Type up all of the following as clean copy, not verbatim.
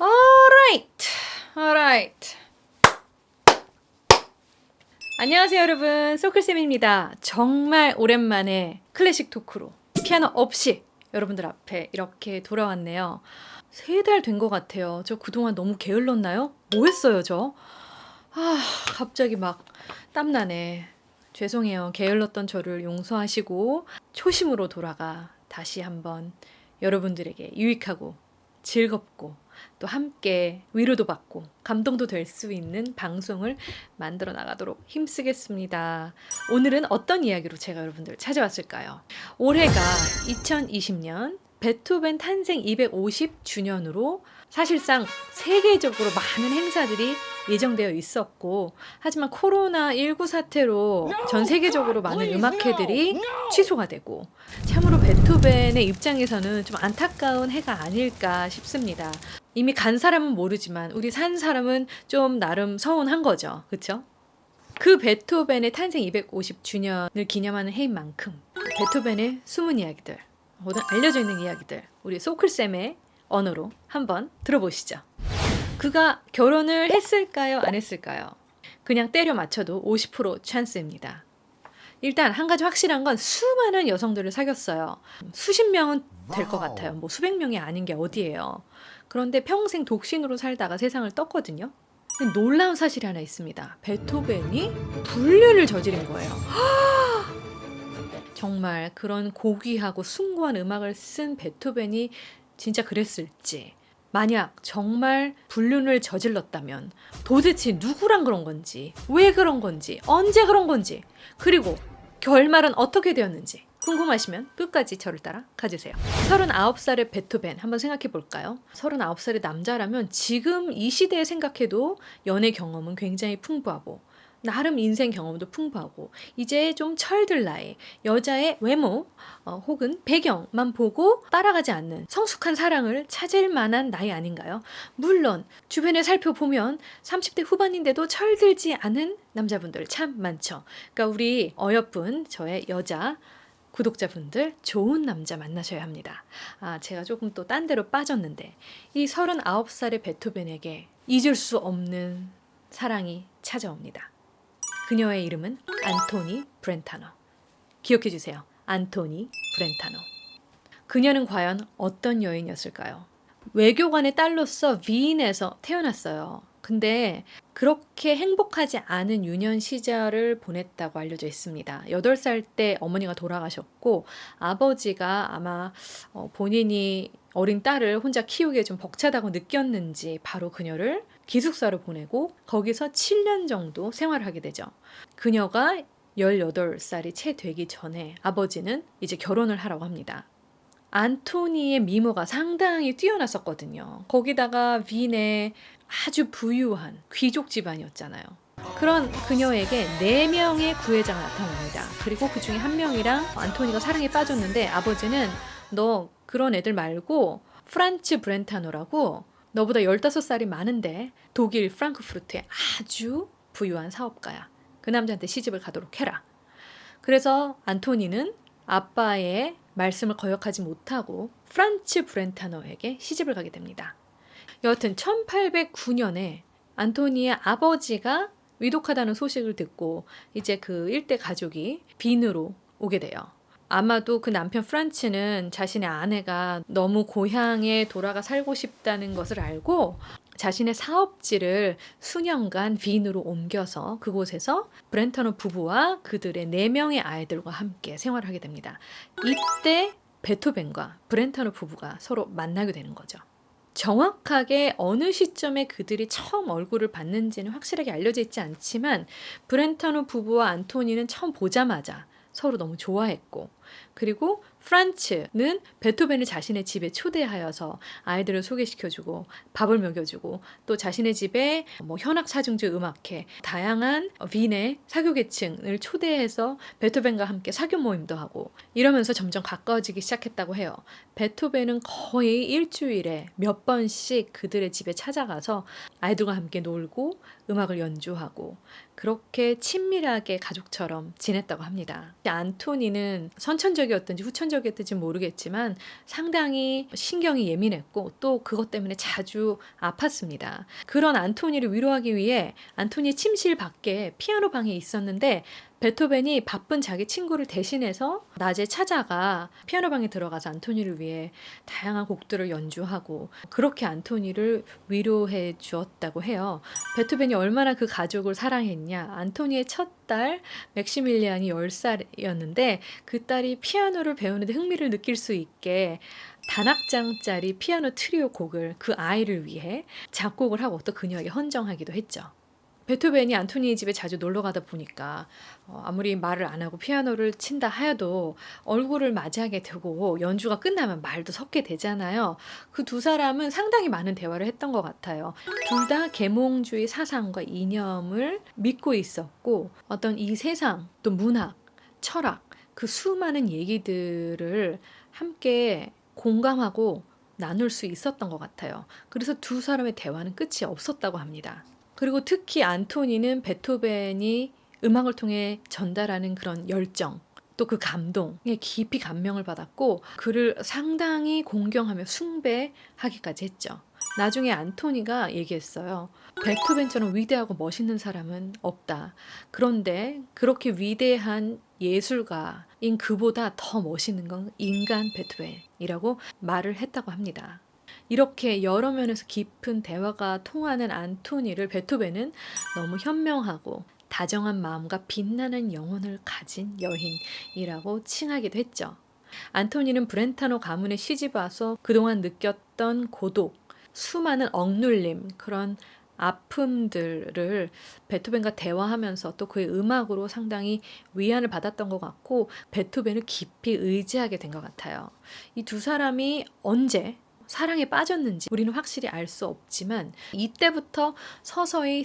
Alright, alright. 안녕하세요 여러분, 소클쌤입니다. 정말 오랜만에 클래식 토크로 피아노 없이 여러분들 앞에 이렇게 돌아왔네요. 3달 된 것 같아요. 저 그동안 너무 게을렀나요? 뭐 했어요 저? 갑자기 막 땀나네. 죄송해요. 게을렀던 저를 용서하시고 초심으로 돌아가 다시 한번 여러분들에게 유익하고 즐겁고 또 함께 위로도 받고 감동도 될 수 있는 방송을 만들어 나가도록 힘쓰겠습니다. 오늘은 어떤 이야기로 제가 여러분들 찾아왔을까요? 올해가 2020년 베토벤 탄생 250주년으로 사실상 세계적으로 많은 행사들이 예정되어 있었고, 하지만 코로나19 사태로 전 세계적으로 많은 음악회들이 취소가 되고, 참으로 베토벤의 입장에서는 좀 안타까운 해가 아닐까 싶습니다. 이미 간 사람은 모르지만 우리 산 사람은 좀 나름 서운한 거죠. 그렇죠? 그 베토벤의 탄생 250주년을 기념하는 해인 만큼 베토벤의 숨은 이야기들, 모든 알려져 있는 이야기들, 우리 소클쌤의 언어로 한번 들어보시죠. 그가 결혼을 했을까요? 안 했을까요? 그냥 때려 맞춰도 50% 찬스입니다. 일단 한 가지 확실한 건 수많은 여성들을 사귀었어요. 수십 명은 될 것 같아요. 뭐 수백 명이 아닌 게 어디예요. 그런데 평생 독신으로 살다가 세상을 떴거든요. 근데 놀라운 사실이 하나 있습니다. 베토벤이 불륜을 저지른 거예요. 정말 그런 고귀하고 숭고한 음악을 쓴 베토벤이 진짜 그랬을지, 만약 정말 불륜을 저질렀다면 도대체 누구랑 그런 건지, 왜 그런 건지, 언제 그런 건지, 그리고 결말은 어떻게 되었는지 궁금하시면 끝까지 저를 따라 가주세요. 39살의 베토벤 한번 생각해 볼까요? 39살의 남자라면 지금 이 시대에 생각해도 연애 경험은 굉장히 풍부하고 나름 인생 경험도 풍부하고 이제 좀 철들 나이, 여자의 외모 혹은 배경만 보고 따라가지 않는 성숙한 사랑을 찾을 만한 나이 아닌가요? 물론 주변에 살펴보면 30대 후반인데도 철들지 않은 남자분들 참 많죠. 그러니까 우리 어여쁜 저의 여자 구독자분들, 좋은 남자 만나셔야 합니다. 제가 조금 또 딴 데로 빠졌는데, 이 39살의 베토벤에게 잊을 수 없는 사랑이 찾아옵니다. 그녀의 이름은 안토니 브렌타노. 기억해 주세요. 안토니 브렌타노. 그녀는 과연 어떤 여인이었을까요? 외교관의 딸로서 위인에서 태어났어요. 근데 그렇게 행복하지 않은 유년 시절을 보냈다고 알려져 있습니다. 8살 때 어머니가 돌아가셨고, 아버지가 아마 본인이 어린 딸을 혼자 키우기에 좀 벅차다고 느꼈는지 바로 그녀를 기숙사로 보내고 거기서 7년 정도 생활을 하게 되죠. 그녀가 18살이 채 되기 전에 아버지는 이제 결혼을 하라고 합니다. 안토니의 미모가 상당히 뛰어났었거든요. 거기다가 윈의 아주 부유한 귀족 집안이었잖아요. 그런 그녀에게 4명의 구혜자가 나타납니다. 그리고 그 중에 한 명이랑 안토니가 사랑에 빠졌는데, 아버지는 너 그런 애들 말고 프란츠 브렌타노라고, 너보다 15살이 많은데 독일 프랑크푸르트의 아주 부유한 사업가야. 그 남자한테 시집을 가도록 해라. 그래서 안토니는 아빠의 말씀을 거역하지 못하고 프란츠 브렌타노에게 시집을 가게 됩니다. 여하튼 1809년에 안토니의 아버지가 위독하다는 소식을 듣고 이제 그 일대 가족이 빈으로 오게 돼요. 아마도 그 남편 프란츠는 자신의 아내가 너무 고향에 돌아가 살고 싶다는 것을 알고 자신의 사업지를 수년간 빈으로 옮겨서 그곳에서 브렌타노 부부와 그들의 4명의 아이들과 함께 생활하게 됩니다. 이때 베토벤과 브렌타노 부부가 서로 만나게 되는 거죠. 정확하게 어느 시점에 그들이 처음 얼굴을 봤는지는 확실하게 알려져 있지 않지만, 브렌타노 부부와 안토니는 처음 보자마자 서로 너무 좋아했고, 그리고 프란츠는 베토벤을 자신의 집에 초대하여서 아이들을 소개시켜주고 밥을 먹여주고, 또 자신의 집에 현악사중주 음악회, 다양한 윈의 사교계층을 초대해서 베토벤과 함께 사교 모임도 하고, 이러면서 점점 가까워지기 시작했다고 해요. 베토벤은 거의 일주일에 몇 번씩 그들의 집에 찾아가서 아이들과 함께 놀고 음악을 연주하고 그렇게 친밀하게 가족처럼 지냈다고 합니다. 안토니는 선천적이었든지 후천적이었든지 모르겠지만 상당히 신경이 예민했고 또 그것 때문에 자주 아팠습니다. 그런 안토니를 위로하기 위해 안토니의 침실 밖에 피아노 방이 있었는데 베토벤이 바쁜 자기 친구를 대신해서 낮에 찾아가 피아노 방에 들어가서 안토니를 위해 다양한 곡들을 연주하고 그렇게 안토니를 위로해 주었다고 해요. 베토벤이 얼마나 그 가족을 사랑했냐. 안토니의 첫 딸 맥시밀리안이 10살이었는데 그 딸이 피아노를 배우는데 흥미를 느낄 수 있게 단악장짜리 피아노 트리오 곡을 그 아이를 위해 작곡을 하고 또 그녀에게 헌정하기도 했죠. 베토벤이 안토니 집에 자주 놀러 가다 보니까 아무리 말을 안 하고 피아노를 친다 하여도 얼굴을 맞이하게 되고 연주가 끝나면 말도 섞게 되잖아요. 그 두 사람은 상당히 많은 대화를 했던 것 같아요. 둘 다 계몽주의 사상과 이념을 믿고 있었고 어떤 이 세상 또 문학, 철학 그 수많은 얘기들을 함께 공감하고 나눌 수 있었던 것 같아요. 그래서 두 사람의 대화는 끝이 없었다고 합니다. 그리고 특히 안토니는 베토벤이 음악을 통해 전달하는 그런 열정, 또 그 감동에 깊이 감명을 받았고 그를 상당히 공경하며 숭배하기까지 했죠. 나중에 안토니가 얘기했어요. 베토벤처럼 위대하고 멋있는 사람은 없다. 그런데 그렇게 위대한 예술가인 그보다 더 멋있는 건 인간 베토벤이라고 말을 했다고 합니다. 이렇게 여러 면에서 깊은 대화가 통하는 안토니를 베토벤은 너무 현명하고 다정한 마음과 빛나는 영혼을 가진 여인이라고 칭하기도 했죠. 안토니는 브렌타노 가문에 시집 와서 그동안 느꼈던 고독, 수많은 억눌림, 그런 아픔들을 베토벤과 대화하면서 또 그의 음악으로 상당히 위안을 받았던 것 같고 베토벤을 깊이 의지하게 된 것 같아요. 이 두 사람이 언제 사랑에 빠졌는지 우리는 확실히 알 수 없지만 이때부터 서서히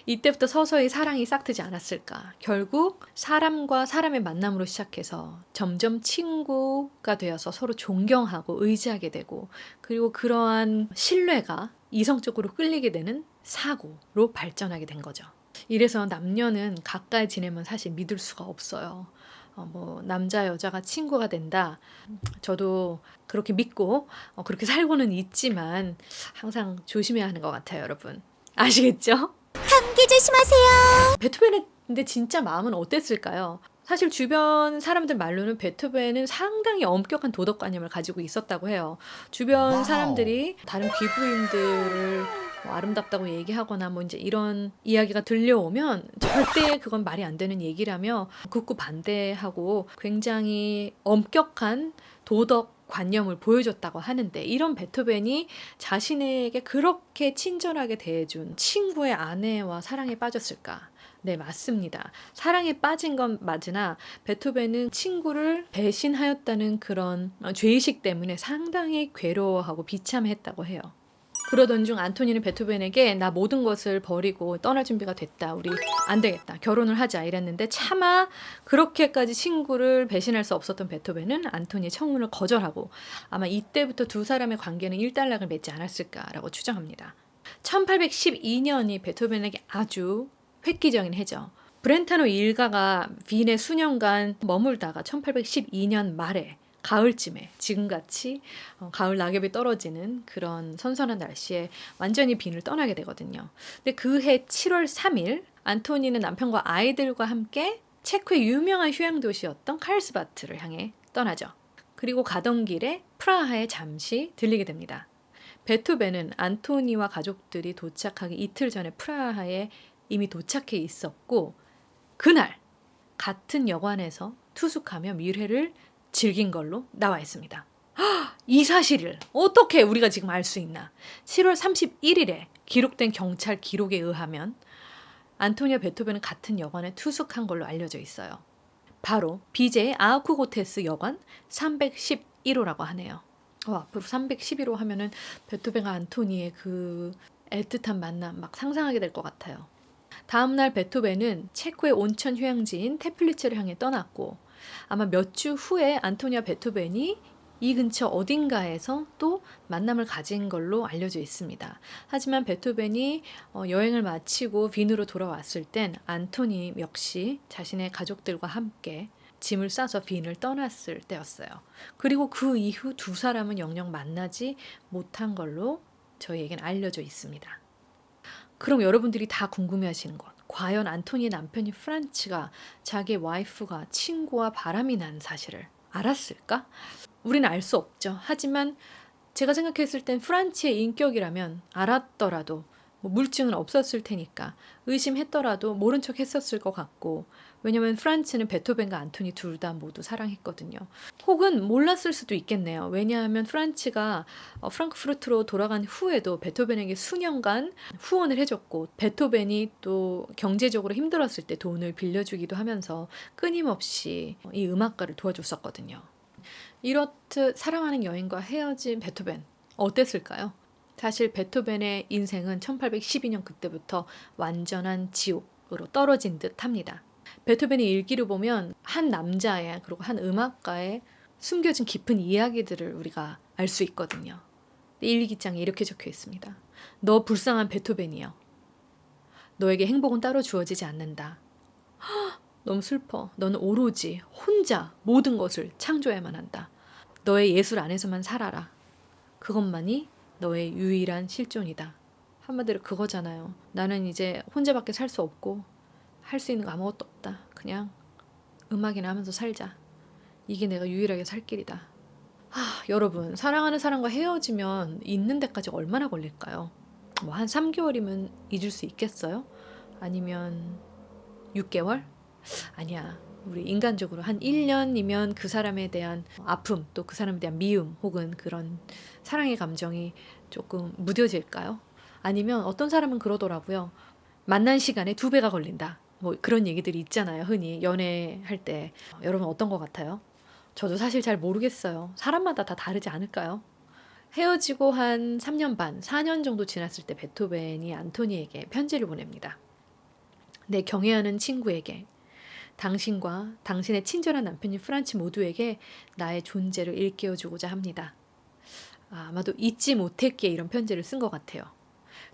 이때부터 서서히 사랑이 싹트지 않았을까. 결국 사람과 사람의 만남으로 시작해서 점점 친구가 되어서 서로 존경하고 의지하게 되고 그리고 그러한 신뢰가 이성적으로 끌리게 되는 사고로 발전하게 된 거죠. 이래서 남녀는 가까이 지내면 사실 믿을 수가 없어요. 남자 여자가 친구가 된다. 저도 그렇게 믿고 그렇게 살고는 있지만 항상 조심해야 하는 것 같아요, 여러분. 아시겠죠? 감기 조심하세요. 베토벤의 근데 진짜 마음은 어땠을까요? 사실 주변 사람들 말로는 베토벤은 상당히 엄격한 도덕관념을 가지고 있었다고 해요. 주변 사람들이 다른 귀부인들을 아름답다고 얘기하거나 이제 이런 이야기가 들려오면 절대 그건 말이 안 되는 얘기라며 극구 반대하고 굉장히 엄격한 도덕 관념을 보여줬다고 하는데 이런 베토벤이 자신에게 그렇게 친절하게 대해준 친구의 아내와 사랑에 빠졌을까? 네, 맞습니다. 사랑에 빠진 건 맞으나 베토벤은 친구를 배신하였다는 그런 죄의식 때문에 상당히 괴로워하고 비참했다고 해요. 그러던 중 안토니는 베토벤에게 나 모든 것을 버리고 떠날 준비가 됐다. 우리 안 되겠다. 결혼을 하자 이랬는데 차마 그렇게까지 친구를 배신할 수 없었던 베토벤은 안토니의 청혼을 거절하고 아마 이때부터 두 사람의 관계는 일단락을 맺지 않았을까라고 추정합니다. 1812년이 베토벤에게 아주 획기적인 해죠. 브렌타노 일가가 빈에 수년간 머물다가 1812년 말에 가을쯤에 지금같이 가을 낙엽이 떨어지는 그런 선선한 날씨에 완전히 빈을 떠나게 되거든요. 근데 그 해 7월 3일 안토니는 남편과 아이들과 함께 체코의 유명한 휴양 도시였던 칼스바트를 향해 떠나죠. 그리고 가던 길에 프라하에 잠시 들리게 됩니다. 베토벤은 안토니와 가족들이 도착하기 이틀 전에 프라하에 이미 도착해 있었고 그날 같은 여관에서 투숙하며 밀회를 즐긴 걸로 나와 있습니다. 이 사실을 어떻게 우리가 지금 알 수 있나? 7월 31일에 기록된 경찰 기록에 의하면 안토니와 베토벤은 같은 여관에 투숙한 걸로 알려져 있어요. 바로 비제의 아우쿠고테스 여관 311호라고 하네요. 앞으로 311호 하면은 베토벤과 안토니의 그 애틋한 만남 막 상상하게 될 것 같아요. 다음날 베토벤은 체코의 온천 휴양지인 테플리츠를 향해 떠났고 아마 몇 주 후에 안토니와 베토벤이 이 근처 어딘가에서 또 만남을 가진 걸로 알려져 있습니다. 하지만 베토벤이 여행을 마치고 빈으로 돌아왔을 땐 안토니 역시 자신의 가족들과 함께 짐을 싸서 빈을 떠났을 때였어요. 그리고 그 이후 두 사람은 영영 만나지 못한 걸로 저희에겐 알려져 있습니다. 그럼 여러분들이 다 궁금해하시는 것, 과연 안토니의 남편인 프란츠가 자기 와이프가 친구와 바람이 난 사실을 알았을까? 우리는 알 수 없죠. 하지만 제가 생각했을 땐 프란츠의 인격이라면 알았더라도 물증은 없었을 테니까 의심했더라도 모른 척 했었을 것 같고, 왜냐면 프란츠는 베토벤과 안토니 둘 다 모두 사랑했거든요. 혹은 몰랐을 수도 있겠네요. 왜냐하면 프란츠가 프랑크푸르트로 돌아간 후에도 베토벤에게 수년간 후원을 해줬고, 베토벤이 또 경제적으로 힘들었을 때 돈을 빌려주기도 하면서 끊임없이 이 음악가를 도와줬었거든요. 이렇듯 사랑하는 여인과 헤어진 베토벤, 어땠을까요? 사실 베토벤의 인생은 1812년 그때부터 완전한 지옥으로 떨어진 듯 합니다. 베토벤의 일기를 보면 한 남자의, 그리고 한 음악가의 숨겨진 깊은 이야기들을 우리가 알 수 있거든요. 일기장에 이렇게 적혀 있습니다. 너 불쌍한 베토벤이여. 너에게 행복은 따로 주어지지 않는다. 너무 슬퍼. 너는 오로지 혼자 모든 것을 창조해야만 한다. 너의 예술 안에서만 살아라. 그것만이 너의 유일한 실존이다. 한마디로 그거잖아요. 나는 이제 혼자밖에 살 수 없고 할 수 있는 거 아무것도 없다. 그냥 음악이나 하면서 살자. 이게 내가 유일하게 살 길이다. 여러분, 사랑하는 사람과 헤어지면 잊는 데까지 얼마나 걸릴까요? 뭐 한 3개월이면 잊을 수 있겠어요? 아니면 6개월? 아니야. 우리 인간적으로 한 1년이면 그 사람에 대한 아픔, 또 그 사람에 대한 미움, 혹은 그런 사랑의 감정이 조금 무뎌질까요? 아니면 어떤 사람은 그러더라고요. 만난 시간에 2배가 걸린다. 뭐 그런 얘기들이 있잖아요. 흔히 연애할 때. 여러분 어떤 것 같아요? 저도 사실 잘 모르겠어요. 사람마다 다 다르지 않을까요? 헤어지고 한 3년 반, 4년 정도 지났을 때 베토벤이 안토니에게 편지를 보냅니다. 내 경애하는 친구에게, 당신과 당신의 친절한 남편인 프란츠 모두에게 나의 존재를 일깨워주고자 합니다. 아마도 잊지 못했기에 이런 편지를 쓴 것 같아요.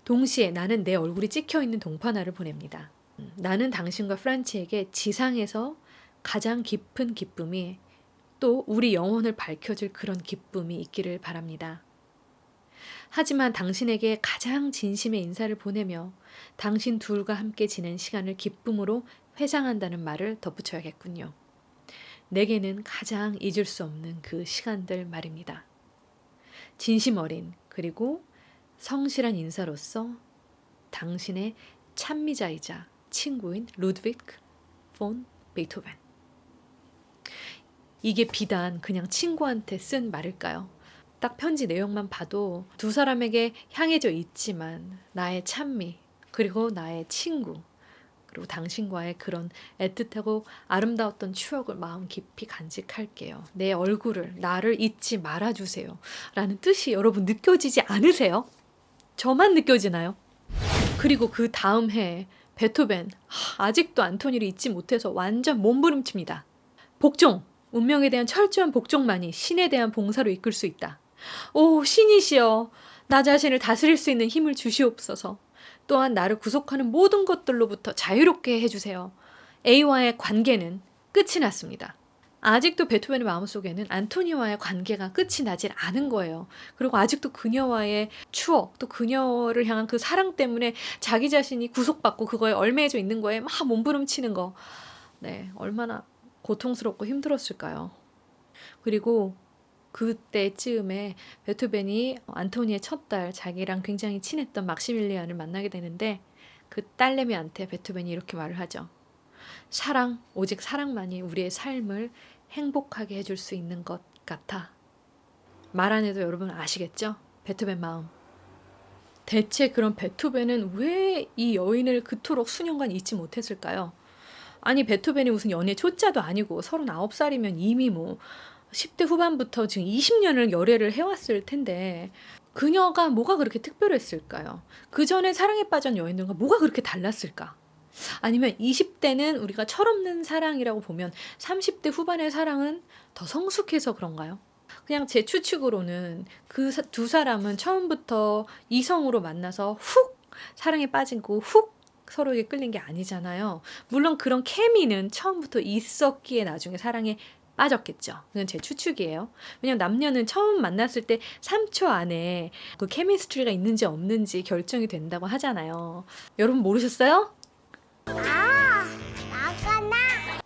동시에 나는 내 얼굴이 찍혀있는 동파나를 보냅니다. 나는 당신과 프란츠에게 지상에서 가장 깊은 기쁨이, 또 우리 영혼을 밝혀줄 그런 기쁨이 있기를 바랍니다. 하지만 당신에게 가장 진심의 인사를 보내며 당신 둘과 함께 지낸 시간을 기쁨으로 회상한다는 말을 덧붙여야겠군요. 내게는 가장 잊을 수 없는 그 시간들 말입니다. 진심 어린 그리고 성실한 인사로서 당신의 찬미자이자 친구인 루드비크 폰 베토벤. 이게 비단 그냥 친구한테 쓴 말일까요? 딱 편지 내용만 봐도 두 사람에게 향해져 있지만 나의 찬미, 그리고 나의 친구, 그리고 당신과의 그런 애틋하고 아름다웠던 추억을 마음 깊이 간직할게요. 내 얼굴을, 나를 잊지 말아주세요. 라는 뜻이 여러분 느껴지지 않으세요? 저만 느껴지나요? 그리고 그 다음 해에 베토벤, 아직도 안토니를 잊지 못해서 완전 몸부림칩니다. 복종! 운명에 대한 철저한 복종만이 신에 대한 봉사로 이끌 수 있다. 오, 신이시여, 나 자신을 다스릴 수 있는 힘을 주시옵소서. 또한 나를 구속하는 모든 것들로부터 자유롭게 해주세요. A와의 관계는 끝이 났습니다. 아직도 베토벤의 마음속에는 안토니와의 관계가 끝이 나질 않은 거예요. 그리고 아직도 그녀와의 추억, 또 그녀를 향한 그 사랑 때문에 자기 자신이 구속받고 그거에 얽매여져 있는 거에 막 몸부림치는 거. 네, 얼마나 고통스럽고 힘들었을까요? 그리고 그때쯤에 베토벤이 안토니의 첫 딸, 자기랑 굉장히 친했던 막시밀리안을 만나게 되는데, 그 딸내미한테 베토벤이 이렇게 말을 하죠. 사랑, 오직 사랑만이 우리의 삶을 행복하게 해줄 수 있는 것 같아. 말 안 해도 여러분 아시겠죠? 베토벤 마음. 대체 그럼 베토벤은 왜 이 여인을 그토록 수년간 잊지 못했을까요? 아니, 베토벤이 무슨 연애 초짜도 아니고 39살이면 이미 뭐 10대 후반부터 지금 20년을 열애를 해왔을 텐데 그녀가 뭐가 그렇게 특별했을까요? 그 전에 사랑에 빠진 여인들과 뭐가 그렇게 달랐을까? 아니면 20대는 우리가 철없는 사랑이라고 보면 30대 후반의 사랑은 더 성숙해서 그런가요? 그냥 제 추측으로는 그 두 사람은 처음부터 이성으로 만나서 훅 사랑에 빠지고 훅 서로에게 끌린 게 아니잖아요. 물론 그런 케미는 처음부터 있었기에 나중에 사랑에 빠졌겠죠. 그건 제 추측이에요. 왜냐면 남녀는 처음 만났을 때 3초 안에 그 케미스트리가 있는지 없는지 결정이 된다고 하잖아요. 여러분 모르셨어요?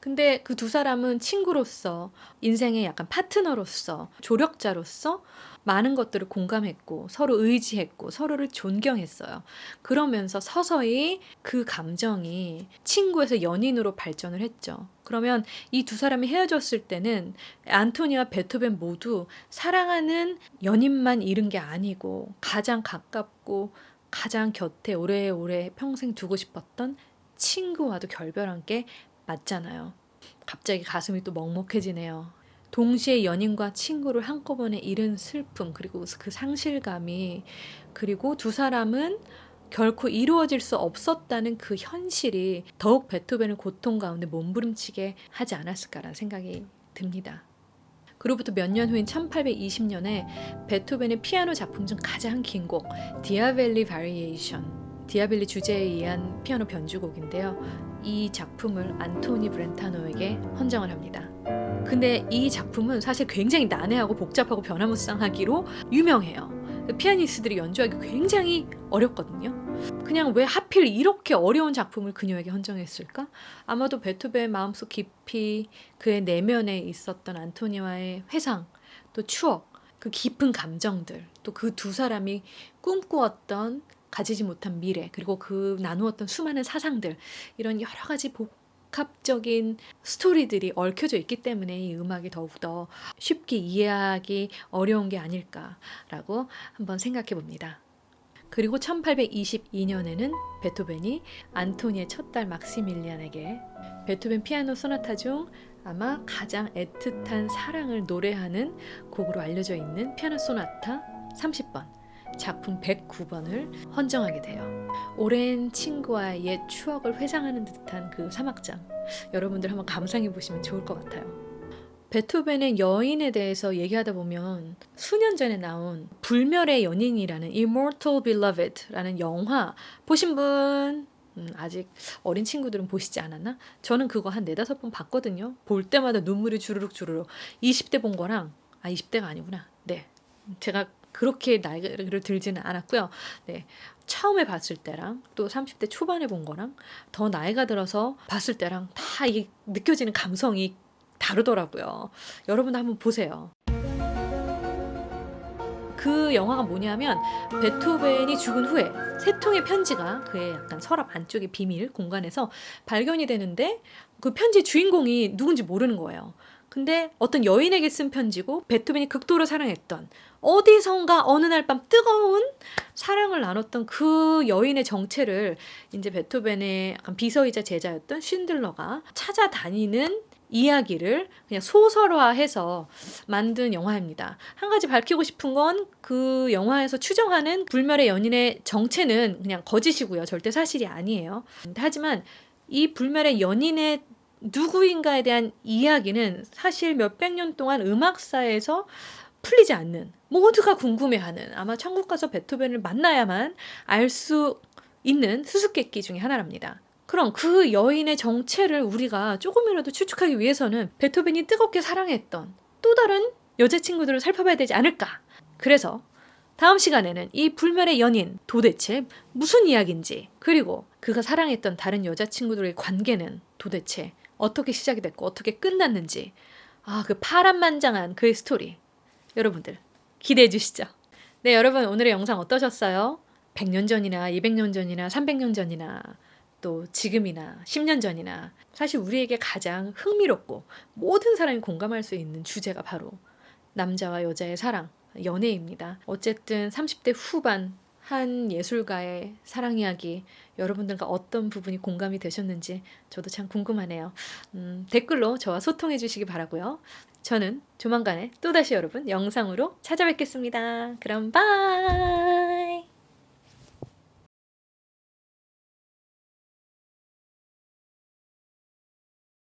근데 그 두 사람은 친구로서, 인생의 약간 파트너로서, 조력자로서 많은 것들을 공감했고, 서로 의지했고, 서로를 존경했어요. 그러면서 서서히 그 감정이 친구에서 연인으로 발전을 했죠. 그러면 이 두 사람이 헤어졌을 때는 안토니와 베토벤 모두 사랑하는 연인만 잃은 게 아니고, 가장 가깝고, 가장 곁에 오래오래 평생 두고 싶었던 친구와도 결별한 게 맞잖아요. 갑자기 가슴이 또 먹먹해지네요. 동시에 연인과 친구를 한꺼번에 잃은 슬픔, 그리고 그 상실감이, 그리고 두 사람은 결코 이루어질 수 없었다는 그 현실이 더욱 베토벤을 고통 가운데 몸부림치게 하지 않았을까라는 생각이 듭니다. 그로부터 몇 년 후인 1820년에 베토벤의 피아노 작품 중 가장 긴 곡 디아벨리 바리에이션, 디아벨리 주제에 의한 피아노 변주곡인데요. 이 작품을 안토니 브렌타노에게 헌정을 합니다. 근데 이 작품은 사실 굉장히 난해하고 복잡하고 변화무쌍하기로 유명해요. 피아니스트들이 연주하기 굉장히 어렵거든요. 그냥 왜 하필 이렇게 어려운 작품을 그녀에게 헌정했을까? 아마도 베토벤 마음속 깊이 그의 내면에 있었던 안토니와의 회상, 또 추억, 그 깊은 감정들, 또 그 두 사람이 꿈꾸었던 가지지 못한 미래, 그리고 그 나누었던 수많은 사상들, 이런 여러 가지 복합적인 스토리들이 얽혀져 있기 때문에 이 음악이 더욱더 쉽게 이해하기 어려운 게 아닐까라고 한번 생각해 봅니다. 그리고 1822년에는 베토벤이 안토니의 첫 딸 막시밀리안에게 베토벤 피아노 소나타 중 아마 가장 애틋한 사랑을 노래하는 곡으로 알려져 있는 피아노 소나타 30번, 작품 109번을 헌정하게 돼요. 오랜 친구와의 옛 추억을 회상하는 듯한 그 사막장, 여러분들 한번 감상해 보시면 좋을 것 같아요. 베토벤의 여인에 대해서 얘기하다 보면 수년 전에 나온 불멸의 연인이라는 Immortal Beloved라는 영화 보신 분? 아직 어린 친구들은 보시지 않았나? 저는 그거 한 4-5번 봤거든요. 볼 때마다 눈물이 주르륵 20대 본 거랑 20대가 아니구나. 네, 제가 그렇게 나이를 들지는 않았고요. 네, 처음에 봤을 때랑 또 30대 초반에 본 거랑 더 나이가 들어서 봤을 때랑 다 이게 느껴지는 감성이 다르더라고요. 여러분도 한번 보세요. 그 영화가 뭐냐면 베토벤이 죽은 후에 3통의 편지가 그의 약간 서랍 안쪽의 비밀 공간에서 발견이 되는데 그 편지의 주인공이 누군지 모르는 거예요. 근데 어떤 여인에게 쓴 편지고 베토벤이 극도로 사랑했던, 어디선가 어느 날 밤 뜨거운 사랑을 나눴던 그 여인의 정체를 이제 베토벤의 약간 비서이자 제자였던 쉰들러가 찾아다니는 이야기를 그냥 소설화해서 만든 영화입니다. 한 가지 밝히고 싶은 건 그 영화에서 추정하는 불멸의 연인의 정체는 그냥 거짓이고요. 절대 사실이 아니에요. 하지만 이 불멸의 연인의 누구인가에 대한 이야기는 사실 몇백 년 동안 음악사에서 풀리지 않는, 모두가 궁금해하는, 아마 천국 가서 베토벤을 만나야만 알 수 있는 수수께끼 중에 하나랍니다. 그럼 그 여인의 정체를 우리가 조금이라도 추측하기 위해서는 베토벤이 뜨겁게 사랑했던 또 다른 여자친구들을 살펴봐야 되지 않을까? 그래서 다음 시간에는 이 불멸의 연인 도대체 무슨 이야기인지, 그리고 그가 사랑했던 다른 여자친구들의 관계는 도대체 어떻게 시작이 됐고 어떻게 끝났는지, 그 파란만장한 그의 스토리, 여러분들 기대해 주시죠. 네, 여러분 오늘의 영상 어떠셨어요? 100년 전이나 200년 전이나 300년 전이나 또 지금이나 10년 전이나 사실 우리에게 가장 흥미롭고 모든 사람이 공감할 수 있는 주제가 바로 남자와 여자의 사랑, 연애입니다. 어쨌든 30대 후반 한 예술가의 사랑 이야기, 여러분들과 어떤 부분이 공감이 되셨는지 저도 참 궁금하네요. 댓글로 저와 소통해 주시기 바라고요. 저는 조만간에 또다시 여러분 영상으로 찾아뵙겠습니다. 그럼 바이.